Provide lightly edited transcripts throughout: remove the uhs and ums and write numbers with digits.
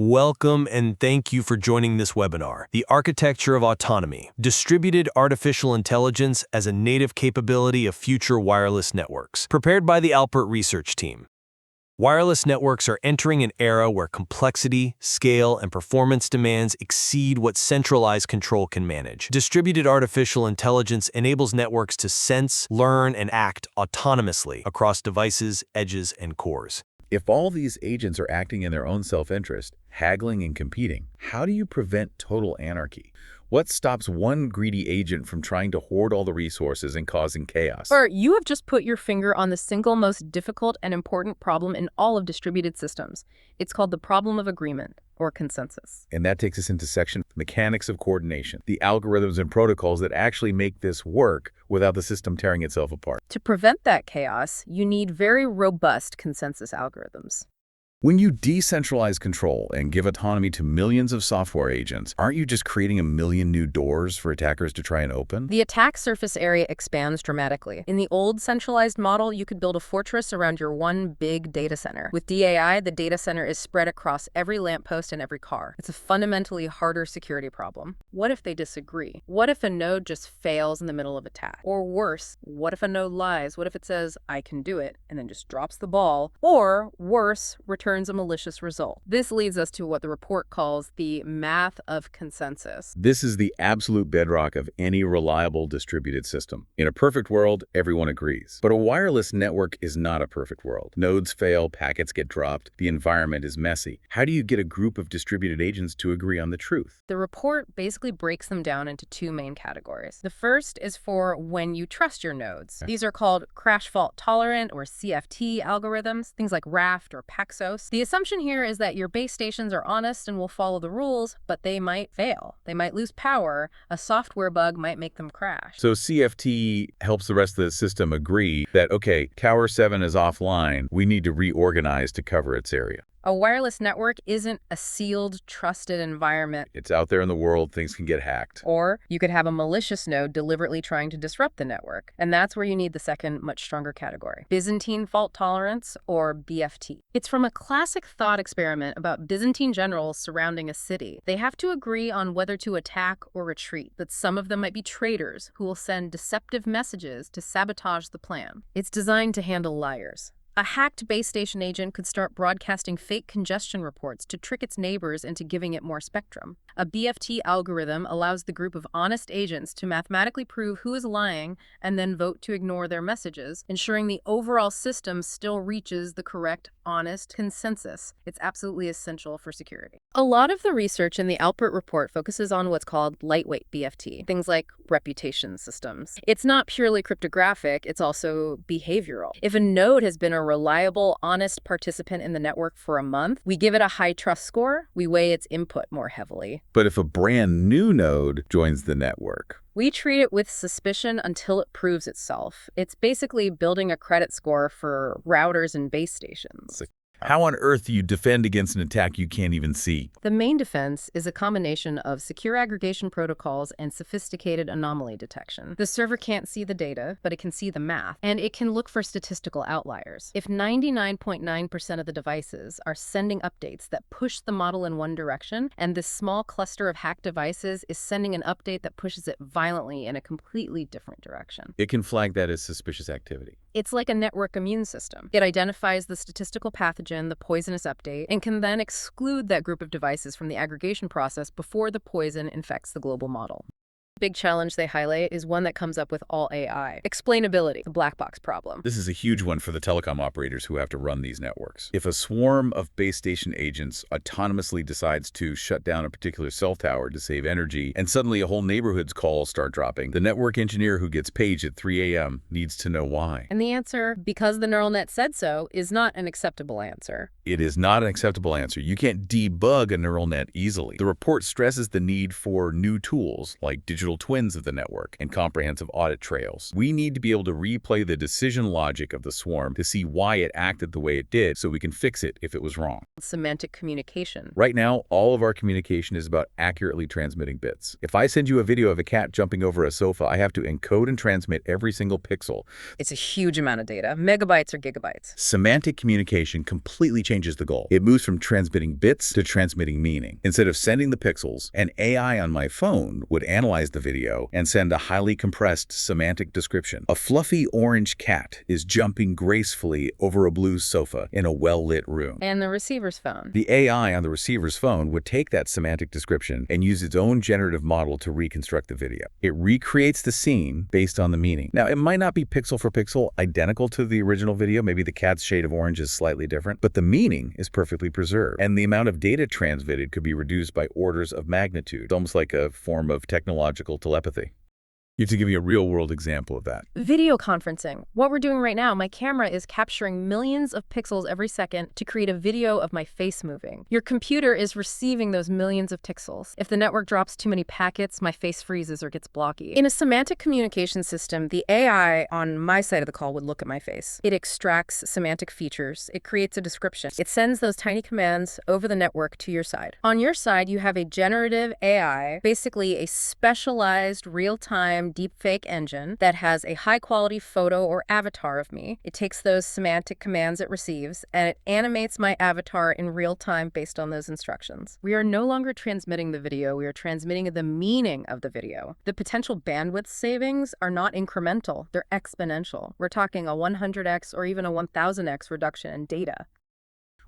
Welcome and thank you for joining this webinar, The Architecture of Autonomy, Distributed Artificial Intelligence as a Native Capability of Future Wireless Networks, prepared by the Alpert Research Team. Wireless networks are entering an era where complexity, scale, and performance demands exceed what centralized control can manage. Distributed artificial intelligence enables networks to sense, learn, and act autonomously across devices, edges, and cores. If all these agents are acting in their own self-interest, haggling and competing, how do you prevent total anarchy? What stops one greedy agent from trying to hoard all the resources and causing chaos? Or you have just put your finger on the single most difficult and important problem in all of distributed systems. It's called the problem of agreement, or consensus. And that takes us into section mechanics of coordination, the algorithms and protocols that actually make this work without the system tearing itself apart. To prevent that chaos, you need very robust consensus algorithms. When you decentralize control and give autonomy to millions of software agents, aren't you just creating a million new doors for attackers to try and open? The attack surface area expands dramatically. In the old centralized model, you could build a fortress around your one big data center. With DAI, the data center is spread across every lamppost and every car. It's a fundamentally harder security problem. What if they disagree? What if a node just fails in the middle of attack? Or worse, what if a node lies? What if it says, I can do it, and then just drops the ball? Or worse, returns a malicious result. This leads us to what the report calls the math of consensus. This is the absolute bedrock of any reliable distributed system. In a perfect world, everyone agrees. But a wireless network is not a perfect world. Nodes fail, packets get dropped, the environment is messy. How do you get a group of distributed agents to agree on the truth? The report basically breaks them down into two main categories. The first is for when you trust your nodes. These are called crash fault tolerant or CFT algorithms, things like Raft or Paxos. The assumption here is that your base stations are honest and will follow the rules, but they might fail. They might lose power. A software bug might make them crash. So CFT helps the rest of the system agree that, okay, Tower 7 is offline. We need to reorganize to cover its area. A wireless network isn't a sealed, trusted environment. It's out there in the world, things can get hacked. Or you could have a malicious node deliberately trying to disrupt the network. And that's where you need the second, much stronger category, Byzantine fault tolerance, or BFT. It's from a classic thought experiment about Byzantine generals surrounding a city. They have to agree on whether to attack or retreat, but some of them might be traitors who will send deceptive messages to sabotage the plan. It's designed to handle liars. A hacked base station agent could start broadcasting fake congestion reports to trick its neighbors into giving it more spectrum. A BFT algorithm allows the group of honest agents to mathematically prove who is lying and then vote to ignore their messages, ensuring the overall system still reaches the correct, honest consensus. It's absolutely essential for security. A lot of the research in the Alpert report focuses on what's called lightweight BFT, things like reputation systems. It's not purely cryptographic, it's also behavioral. If a node has been a reliable, honest participant in the network for a month, we give it a high trust score, we weigh its input more heavily. But if a brand new node joins the network, we treat it with suspicion until it proves itself. It's basically building a credit score for routers and base stations. how on earth do you defend against an attack you can't even see? The main defense is a combination of secure aggregation protocols and sophisticated anomaly detection. The server can't see the data, but it can see the math, and it can look for statistical outliers. If 99.9% of the devices are sending updates that push the model in one direction, and this small cluster of hacked devices is sending an update that pushes it violently in a completely different direction, It can flag that as suspicious activity. it's like a network immune system. It identifies the statistical pathogen, the poisonous update, and can then exclude that group of devices from the aggregation process before the poison infects the global model. Big challenge they highlight is one that comes up with all AI. Explainability, the black box problem. This is a huge one for the telecom operators who have to run these networks. If a swarm of base station agents autonomously decides to shut down a particular cell tower to save energy, and suddenly a whole neighborhood's calls start dropping, the network engineer who gets paged at 3 a.m. needs to know why. And the answer, because the neural net said so, is not an acceptable answer. It is not an acceptable answer. You can't debug a neural net easily. The report stresses the need for new tools like digital digital twins of the network, and comprehensive audit trails. We need to be able to replay the decision logic of the swarm to see why it acted the way it did so we can fix it if it was wrong. Semantic communication. Right now, all of our communication is about accurately transmitting bits. If I send you a video of a cat jumping over a sofa, I have to encode and transmit every single pixel. It's a huge amount of data, megabytes or gigabytes. Semantic communication completely changes the goal. It moves from transmitting bits to transmitting meaning. Instead of sending the pixels, an AI on my phone would analyze the video and send a highly compressed semantic description. A fluffy orange cat is jumping gracefully over a blue sofa in a well-lit room. And the receiver's phone. The AI on the receiver's phone would take that semantic description and use its own generative model to reconstruct the video. It recreates the scene based on the meaning. Now, it might not be pixel for pixel identical to the original video. Maybe the cat's shade of orange is slightly different, but the meaning is perfectly preserved. And the amount of data transmitted could be reduced by orders of magnitude, almost like a form of technological telepathy. You have to give me a real-world example of that. Video conferencing. What we're doing right now, my camera is capturing millions of pixels every second to create a video of my face moving. Your computer is receiving those millions of pixels. If the network drops too many packets, my face freezes or gets blocky. In a semantic communication system, the AI on my side of the call would look at my face. It extracts semantic features. It creates a description. It sends those tiny commands over the network to your side. On your side, you have a generative AI, basically a specialized real-time deepfake engine that has a high-quality photo or avatar of me. It takes those semantic commands it receives, and it animates my avatar in real time based on those instructions. We are no longer transmitting the video, we are transmitting the meaning of the video. The potential bandwidth savings are not incremental, they're exponential. We're talking a 100x or even a 1000x reduction in data.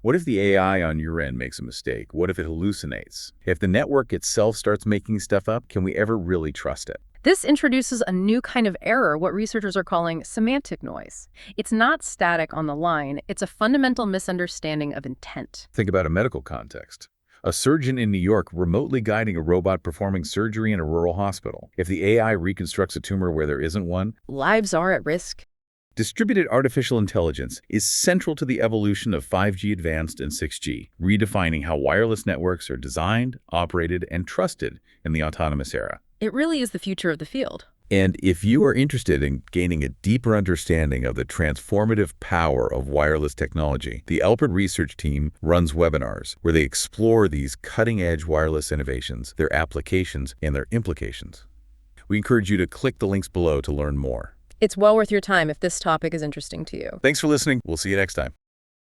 What if the AI on your end makes a mistake? What if it hallucinates? If the network itself starts making stuff up, can we ever really trust it? This introduces a new kind of error, what researchers are calling semantic noise. It's not static on the line, it's a fundamental misunderstanding of intent. Think about a medical context. A surgeon in New York remotely guiding a robot performing surgery in a rural hospital. If the AI reconstructs a tumor where there isn't one, Lives are at risk. distributed artificial intelligence is central to the evolution of 5G Advanced and 6G, redefining how wireless networks are designed, operated, and trusted in the autonomous era. It really is the future of the field. And if you are interested in gaining a deeper understanding of the transformative power of wireless technology, the Alpert Research Team runs webinars where they explore these cutting-edge wireless innovations, their applications, and their implications. We encourage you to click the links below to learn more. It's well worth your time if this topic is interesting to you. Thanks for listening. We'll see you next time.